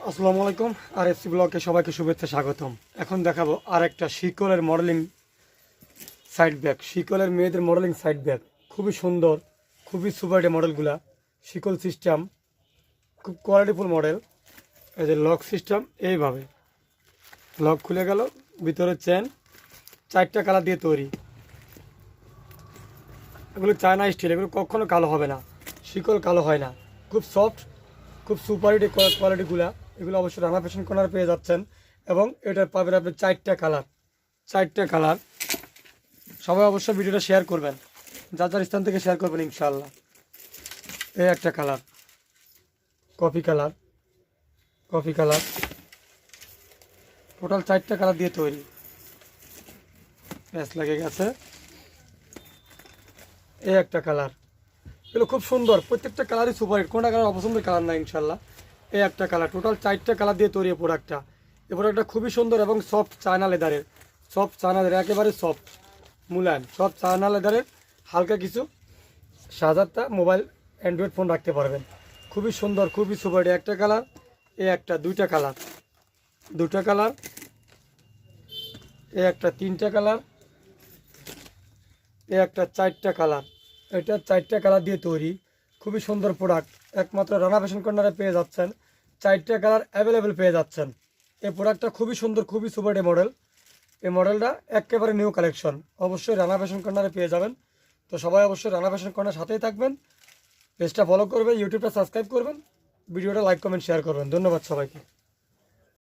আসসালামু আলাইকুম। আর এফসি ব্লগে সবাইকে শুভেচ্ছা স্বাগতম। এখন দেখাবো আর একটা শিকলের মডেলিং সাইড ব্যাগ, শিকলের মেয়েদের মডেলিং সাইড ব্যাগ। খুবই সুন্দর, খুবই সুপার মডেলগুলা। শিকল সিস্টেম, খুব কোয়ালিটিফুল মডেল। এই যে লক সিস্টেম, এইভাবে লক খুলে গেল, ভিতরে চেন, 4টা কালার দিয়ে তৈরি। এগুলো চায়না স্টিল, এগুলো কখনো কালো হবে না, শিকল কালো হয় না। খুব সফট, খুব সুপারিটি কোয়ালিটিগুলা। এগুলো অবশ্যই রানা ফ্যাশন কর্নার পেয়ে যাচ্ছেন। এবং এটা পাবেন আপনি 4টা কালার, 4টা কালার। সবাই অবশ্যই ভিডিওটা শেয়ার করবেন, যার যার স্থান থেকে শেয়ার করবেন ইনশাআল্লাহ। এই একটা colour, coffee colour, coffee colour. Total 4টা কালার দিয়ে তৈরি। প্যাচ লেগে গেছে। এই একটা কালার, এগুলো খুব সুন্দর, প্রত্যেকটা কালারই সুপার হিট, কোনটা কালার অপছন্দের কালার না ইনশাল্লাহ। এই একটা কালার, টোটাল 4টা কালার দিয়ে তৈরি প্রোডাক্টটা। এই প্রোডাক্টটা খুবই সুন্দর এবং সফট চায়না লেদারের, সফট চায়না লেদার, একেবারে সফট মুলায়ম, সব চায়না লেদারের। হালকা কিছু 7,000টা মোবাইল অ্যান্ড্রয়েড ফোন রাখতে পারবেন। খুবই সুন্দর, খুবই সুপার হিট। একটা কালার, এই একটা, 2টা কালার, 2টা কালার। এই একটা 3টা কালার, এই একটা 4টা কালার। এটা 4টা কালার দিয়ে তৈরি, খুবই সুন্দর প্রোডাক্ট। একমাত্র রানা ফ্যাশন কর্নারে পেয়ে যাচ্ছেন, 4টা কালার অ্যাভেলেবেল পেয়ে যাচ্ছেন। এই প্রোডাক্টটা খুবই সুন্দর, খুবই সুপার মডেল। এই মডেলটা একেবারে নিউ কালেকশন, অবশ্যই রানা ফ্যাশন কর্নারে পেয়ে যাবেন। তো সবাই অবশ্যই রানা ফ্যাশন কর্নার সাথেই থাকবেন। পেজটা ফলো করবেন, ইউটিউবটা সাবস্ক্রাইব করবেন, ভিডিওটা লাইক কমেন্ট শেয়ার করবেন। ধন্যবাদ সবাইকে।